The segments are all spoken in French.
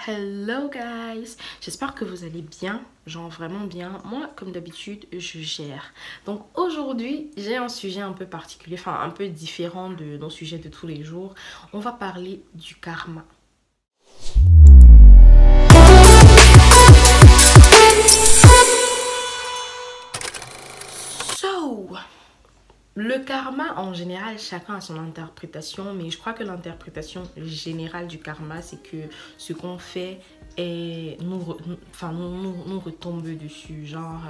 Hello guys, j'espère que vous allez bien, genre vraiment bien. Moi comme d'habitude je gère. Donc aujourd'hui j'ai un sujet un peu particulier, enfin un peu différent de nos sujets de tous les jours. On va parler du karma. So, le karma en général, chacun a son interprétation, mais je crois que l'interprétation générale du karma, c'est que ce qu'on fait nous retombe dessus, genre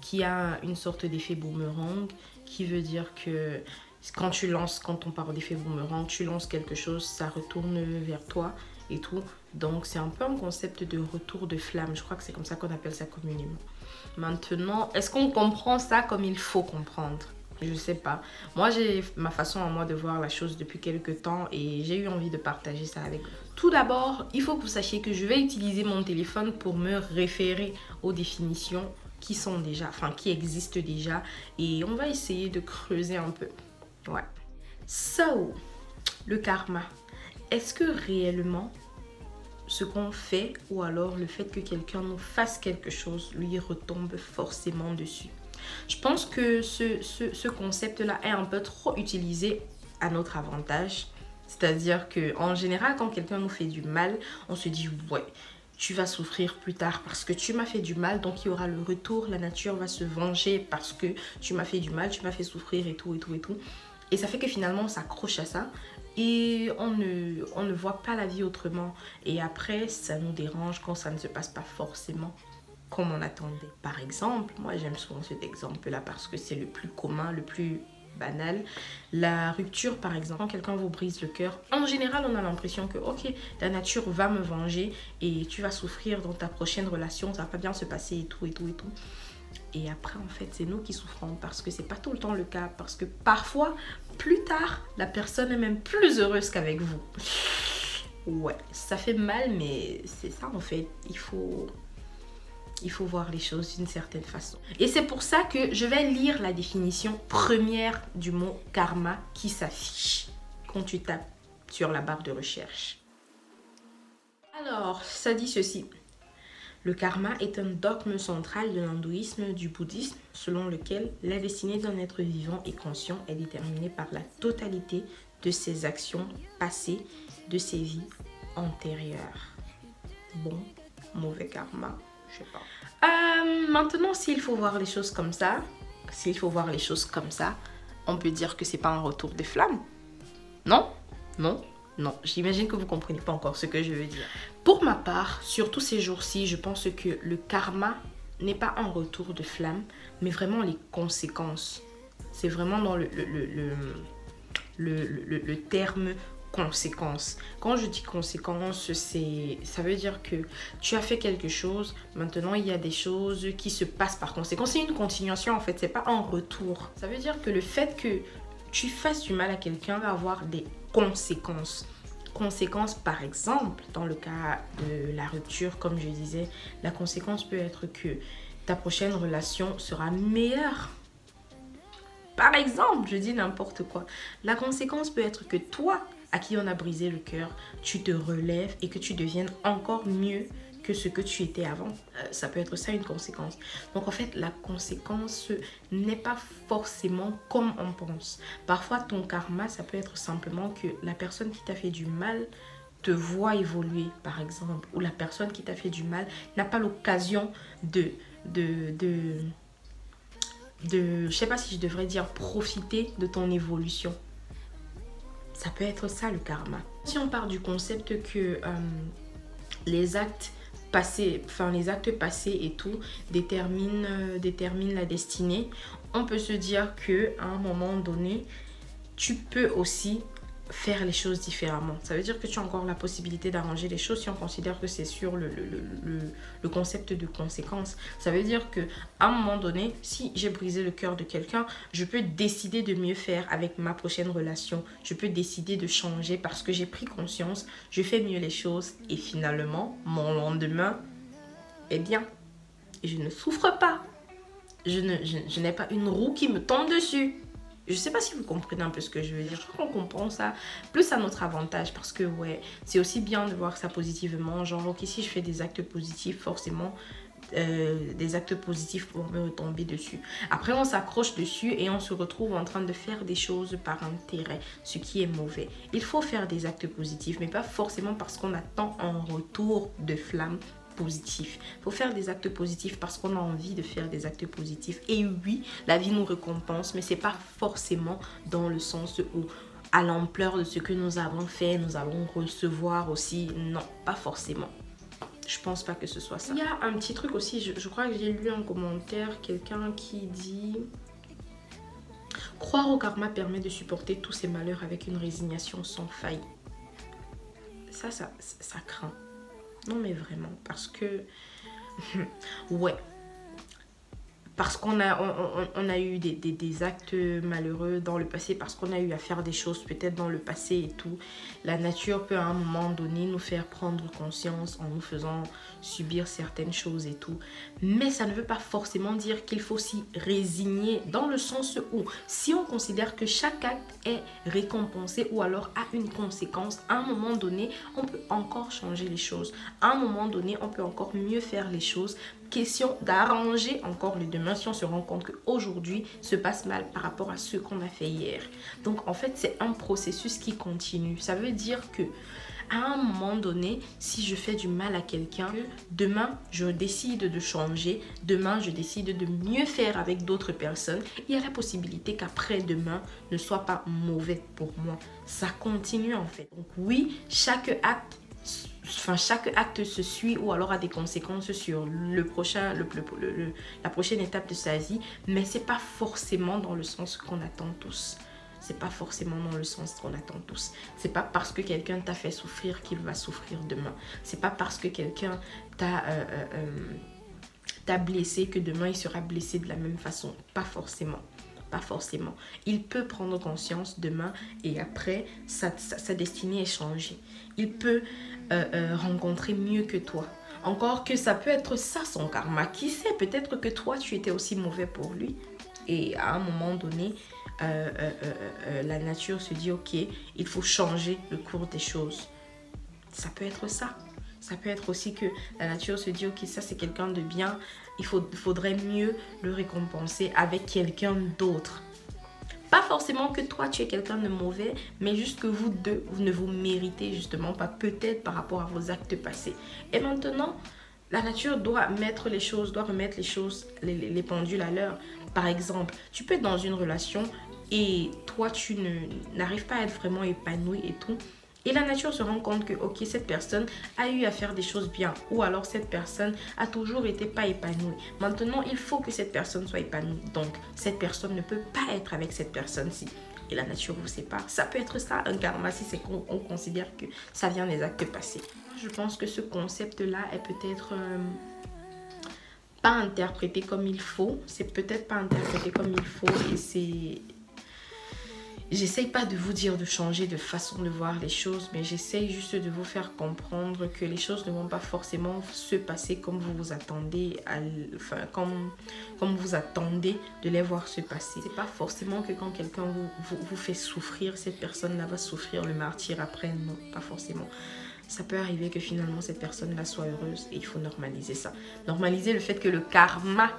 qui a une sorte d'effet boomerang, qui veut dire que quand on parle d'effet boomerang, tu lances quelque chose, ça retourne vers toi et tout. Donc c'est un peu un concept de retour de flamme, je crois que c'est comme ça qu'on appelle ça communément. Maintenant, est-ce qu'on comprend ça comme il faut comprendre? Je sais pas. Moi, j'ai ma façon à moi de voir la chose depuis quelques temps et j'ai eu envie de partager ça avec vous. Tout d'abord, il faut que vous sachiez que je vais utiliser mon téléphone pour me référer aux définitions qui existent déjà et on va essayer de creuser un peu. Ouais. So, le karma. Est-ce que réellement ce qu'on fait ou alors le fait que quelqu'un nous fasse quelque chose lui retombe forcément dessus? Je pense que ce concept-là est un peu trop utilisé à notre avantage. C'est-à-dire qu'en général, quand quelqu'un nous fait du mal, on se dit « ouais, tu vas souffrir plus tard parce que tu m'as fait du mal, donc il y aura le retour, la nature va se venger parce que tu m'as fait du mal, tu m'as fait souffrir et tout, et tout, et tout. » Et ça fait que finalement, on s'accroche à ça et on ne voit pas la vie autrement. Et après, ça nous dérange quand ça ne se passe pas forcément comme on attendait. Par exemple, moi j'aime souvent cet exemple-là parce que c'est le plus commun, le plus banal. La rupture, par exemple, quand quelqu'un vous brise le cœur, en général, on a l'impression que, ok, la nature va me venger et tu vas souffrir dans ta prochaine relation, ça va pas bien se passer et tout, et tout, et tout. Et après, en fait, c'est nous qui souffrons parce que c'est pas tout le temps le cas. Parce que parfois, plus tard, la personne est même plus heureuse qu'avec vous. Ouais, ça fait mal, mais c'est ça en fait. Il faut voir les choses d'une certaine façon. Et c'est pour ça que je vais lire la définition première du mot karma qui s'affiche quand tu tapes sur la barre de recherche. Alors, ça dit ceci. Le karma est un dogme central de l'hindouisme, du bouddhisme, selon lequel la destinée d'un être vivant et conscient est déterminée par la totalité de ses actions passées, de ses vies antérieures. Bon, mauvais karma. Je sais pas. Maintenant, s'il faut voir les choses comme ça, on peut dire que c'est pas un retour de flamme. Non, non, non. J'imagine que vous comprenez pas encore ce que je veux dire. Pour ma part, surtout ces jours-ci, je pense que le karma n'est pas un retour de flamme, mais vraiment les conséquences. C'est vraiment dans le terme conséquences. Quand je dis conséquences, ça veut dire que tu as fait quelque chose, maintenant il y a des choses qui se passent par conséquent. C'est une continuation en fait, c'est pas un retour. Ça veut dire que le fait que tu fasses du mal à quelqu'un va avoir des conséquences. Conséquences, par exemple, dans le cas de la rupture, comme je disais, la conséquence peut être que ta prochaine relation sera meilleure. Par exemple, je dis n'importe quoi. La conséquence peut être que toi, à qui on a brisé le cœur, tu te relèves et que tu deviennes encore mieux que ce que tu étais avant. Ça peut être ça une conséquence. Donc en fait, la conséquence n'est pas forcément comme on pense. Parfois, ton karma, ça peut être simplement que la personne qui t'a fait du mal te voit évoluer, par exemple. Ou la personne qui t'a fait du mal n'a pas l'occasion je sais pas si je devrais dire profiter de ton évolution. Ça peut être ça le karma. Si on part du concept que les actes passés et tout déterminent la destinée, on peut se dire que à un moment donné, tu peux aussi faire les choses différemment. Ça veut dire que tu as encore la possibilité d'arranger les choses si on considère que c'est sur le concept de conséquence. Ça veut dire que à un moment donné, si j'ai brisé le cœur de quelqu'un, je peux décider de mieux faire avec ma prochaine relation. Je peux décider de changer parce que j'ai pris conscience, je fais mieux les choses et finalement, mon lendemain est bien. Et je ne souffre pas. Je n'ai pas une roue qui me tombe dessus. Je sais pas si vous comprenez un peu ce que je veux dire. Je crois qu'on comprend ça plus à notre avantage parce que ouais, c'est aussi bien de voir ça positivement. Genre, ok, si je fais des actes positifs, forcément, des actes positifs vont me retomber dessus. Après, on s'accroche dessus et on se retrouve en train de faire des choses par intérêt, ce qui est mauvais. Il faut faire des actes positifs, mais pas forcément parce qu'on attend un retour de flamme positif. Il faut faire des actes positifs parce qu'on a envie de faire des actes positifs. Et oui, la vie nous récompense, mais c'est pas forcément dans le sens où à l'ampleur de ce que nous avons fait, nous allons recevoir aussi. Non, pas forcément. Je pense pas que ce soit ça. Il y a un petit truc aussi, je crois que j'ai lu un commentaire, quelqu'un qui dit: croire au karma permet de supporter tous ces malheurs avec une résignation sans faille. Ça craint. Non mais vraiment, parce que... ouais. Parce qu'on a eu des actes malheureux dans le passé, parce qu'on a eu à faire des choses peut-être dans le passé et tout. La nature peut à un moment donné nous faire prendre conscience en nous faisant subir certaines choses et tout. Mais ça ne veut pas forcément dire qu'il faut s'y résigner, dans le sens où si on considère que chaque acte est récompensé ou alors a une conséquence, à un moment donné, on peut encore changer les choses. À un moment donné, on peut encore mieux faire les choses. Question d'arranger encore le demain si on se rend compte qu'aujourd'hui se passe mal par rapport à ce qu'on a fait hier. Donc en fait c'est un processus qui continue. Ça veut dire que à un moment donné, si je fais du mal à quelqu'un, demain je décide de changer, demain je décide de mieux faire avec d'autres personnes, il y a la possibilité qu'après-demain ne soit pas mauvais pour moi. Ça continue en fait. Donc oui, chaque acte se suit ou alors a des conséquences sur la prochaine étape de sa vie, mais c'est pas forcément dans le sens qu'on attend tous. C'est pas forcément dans le sens qu'on attend tous. C'est pas parce que quelqu'un t'a fait souffrir qu'il va souffrir demain. C'est pas parce que quelqu'un t'a blessé que demain il sera blessé de la même façon. Pas forcément. Pas forcément. Il peut prendre conscience demain et après, sa destinée est changée. Il peut rencontrer mieux que toi. Encore que ça peut être ça son karma. Qui sait, peut-être que toi, tu étais aussi mauvais pour lui. Et à un moment donné, la nature se dit, ok, il faut changer le cours des choses. Ça peut être ça. Ça peut être aussi que la nature se dit, ok, ça c'est quelqu'un de bien, il faudrait mieux le récompenser avec quelqu'un d'autre. Pas forcément que toi tu es quelqu'un de mauvais, mais juste que vous deux, vous ne vous méritez justement pas, peut-être par rapport à vos actes passés. Et maintenant, la nature doit remettre les choses, les pendules à l'heure. Par exemple, tu peux être dans une relation et toi tu n'arrives pas à être vraiment épanoui et tout. Et la nature se rend compte que, ok, cette personne a eu à faire des choses bien. Ou alors cette personne a toujours été pas épanouie. Maintenant, il faut que cette personne soit épanouie. Donc, cette personne ne peut pas être avec cette personne-ci. Et la nature vous sépare. Ça peut être ça, un karma, si c'est qu'on considère que ça vient des actes passés. Je pense que ce concept-là est peut-être pas interprété comme il faut. C'est peut-être pas interprété comme il faut et c'est... J'essaye pas de vous dire de changer de façon de voir les choses, mais j'essaye juste de vous faire comprendre que les choses ne vont pas forcément se passer comme vous vous attendez, comme vous attendez de les voir se passer. C'est pas forcément que quand quelqu'un vous fait souffrir, cette personne-là va souffrir le martyre après. Non, pas forcément. Ça peut arriver que finalement cette personne-là soit heureuse et il faut normaliser ça. Normaliser le fait que le karma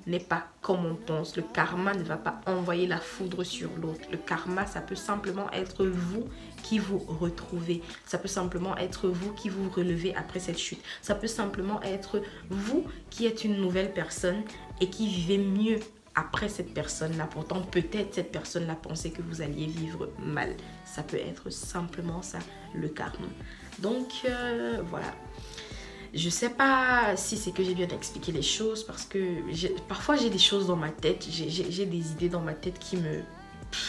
n'est pas comme on pense. Le karma ne va pas envoyer la foudre sur l'autre. Le karma, ça peut simplement être vous qui vous retrouvez. Ça peut simplement être vous qui vous relevez après cette chute. Ça peut simplement être vous qui êtes une nouvelle personne et qui vivez mieux après cette personne-là. Pourtant, peut-être cette personne-là pensait que vous alliez vivre mal. Ça peut être simplement ça, le karma. Donc, voilà. Je sais pas si c'est que j'ai bien expliqué les choses parce que parfois j'ai des choses dans ma tête, j'ai des idées dans ma tête qui me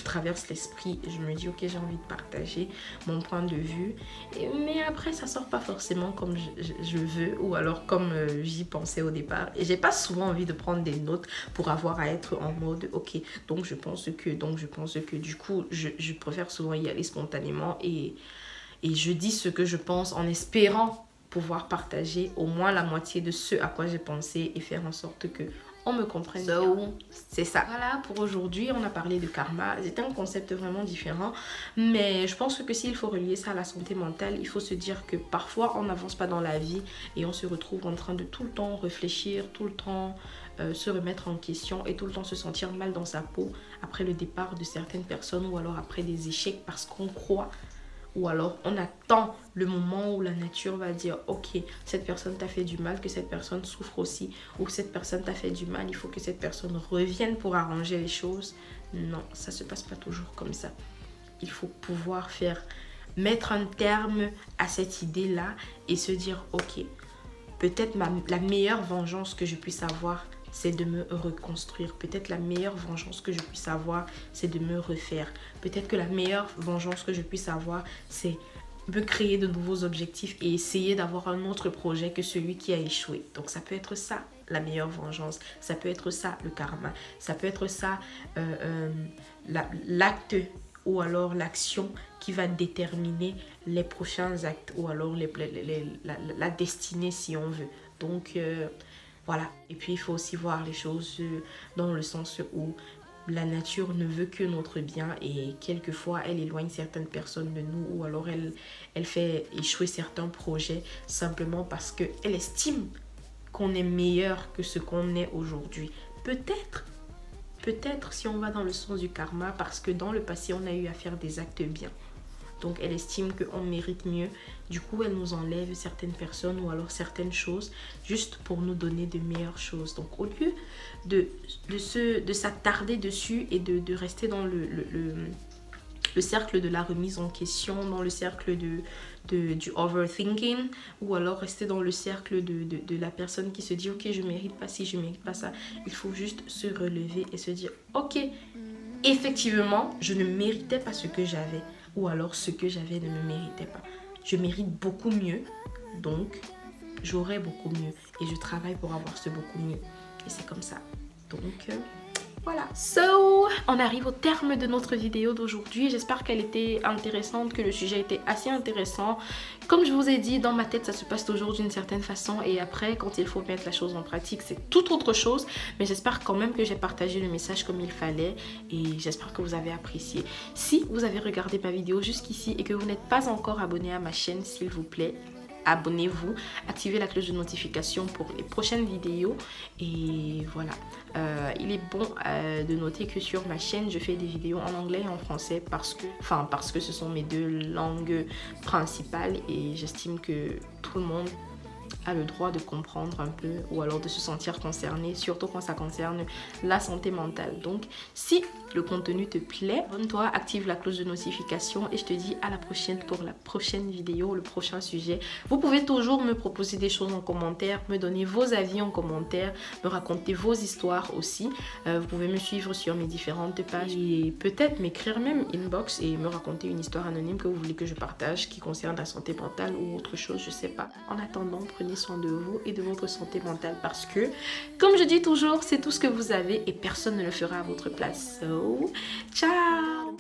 traversent l'esprit. Je me dis ok, j'ai envie de partager mon point de vue, mais après ça sort pas forcément comme je veux ou alors comme j'y pensais au départ. Et j'ai pas souvent envie de prendre des notes pour avoir à être en mode ok, donc je pense que du coup je préfère souvent y aller spontanément et je dis ce que je pense en espérant pouvoir partager au moins la moitié de ce à quoi j'ai pensé et faire en sorte que On me comprend bien. C'est ça. Voilà, pour aujourd'hui, on a parlé de karma. C'était un concept vraiment différent. Mais je pense que s'il faut relier ça à la santé mentale, il faut se dire que parfois, on n'avance pas dans la vie et on se retrouve en train de tout le temps réfléchir, tout le temps se remettre en question et tout le temps se sentir mal dans sa peau après le départ de certaines personnes ou alors après des échecs parce qu'on croit. Ou alors on attend le moment où la nature va dire ok, cette personne t'a fait du mal, que cette personne souffre aussi, ou cette personne t'a fait du mal, il faut que cette personne revienne pour arranger les choses. Non, ça se passe pas toujours comme ça. Il faut pouvoir mettre un terme à cette idée-là et se dire ok, peut-être la meilleure vengeance que je puisse avoir, c'est de me reconstruire. Peut-être la meilleure vengeance que je puisse avoir, c'est de me refaire. Peut-être que la meilleure vengeance que je puisse avoir, c'est me créer de nouveaux objectifs et essayer d'avoir un autre projet que celui qui a échoué. Donc ça peut être ça, la meilleure vengeance. Ça peut être ça, le karma. Ça peut être ça, l'acte ou alors l'action qui va déterminer les prochains actes ou alors la destinée si on veut. Donc voilà. Et puis il faut aussi voir les choses dans le sens où la nature ne veut que notre bien et quelquefois elle éloigne certaines personnes de nous ou alors elle fait échouer certains projets simplement parce qu'elle estime qu'on est meilleur que ce qu'on est aujourd'hui. Peut-être si on va dans le sens du karma parce que dans le passé on a eu à faire des actes bien. Donc elle estime qu'on mérite mieux. Du coup, elle nous enlève certaines personnes ou alors certaines choses juste pour nous donner de meilleures choses. Donc au lieu de s'attarder dessus et de rester dans le cercle de la remise en question, dans le cercle du overthinking, ou alors rester dans le cercle de la personne qui se dit ok, je mérite pas ci, je mérite pas ça. Il faut juste se relever et se dire ok, effectivement, je ne méritais pas ce que j'avais. Ou alors ce que j'avais ne me méritait pas. Je mérite beaucoup mieux, donc j'aurai beaucoup mieux. Et je travaille pour avoir ce beaucoup mieux. Et c'est comme ça. Donc voilà. So, on arrive au terme de notre vidéo d'aujourd'hui. J'espère qu'elle était intéressante, que le sujet était assez intéressant. Comme je vous ai dit, dans ma tête, ça se passe toujours d'une certaine façon. Et après, quand il faut mettre la chose en pratique, c'est tout autre chose. Mais j'espère quand même que j'ai partagé le message comme il fallait. Et j'espère que vous avez apprécié. Si vous avez regardé ma vidéo jusqu'ici et que vous n'êtes pas encore abonné à ma chaîne, s'il vous plaît, abonnez-vous, activez la cloche de notification pour les prochaines vidéos et voilà. Il est bon de noter que sur ma chaîne je fais des vidéos en anglais et en français parce que ce sont mes deux langues principales et j'estime que tout le monde a le droit de comprendre un peu ou alors de se sentir concerné, surtout quand ça concerne la santé mentale. Donc si le contenu te plaît, abonne-toi, active la cloche de notification et je te dis à la prochaine pour la prochaine vidéo, le prochain sujet. Vous pouvez toujours me proposer des choses en commentaire, me donner vos avis en commentaire, me raconter vos histoires aussi. Vous pouvez me suivre sur mes différentes pages et peut-être m'écrire même inbox et me raconter une histoire anonyme que vous voulez que je partage qui concerne la santé mentale ou autre chose, je sais pas. En attendant, prenez soin de vous et de votre santé mentale parce que, comme je dis toujours, c'est tout ce que vous avez et personne ne le fera à votre place. So, ciao!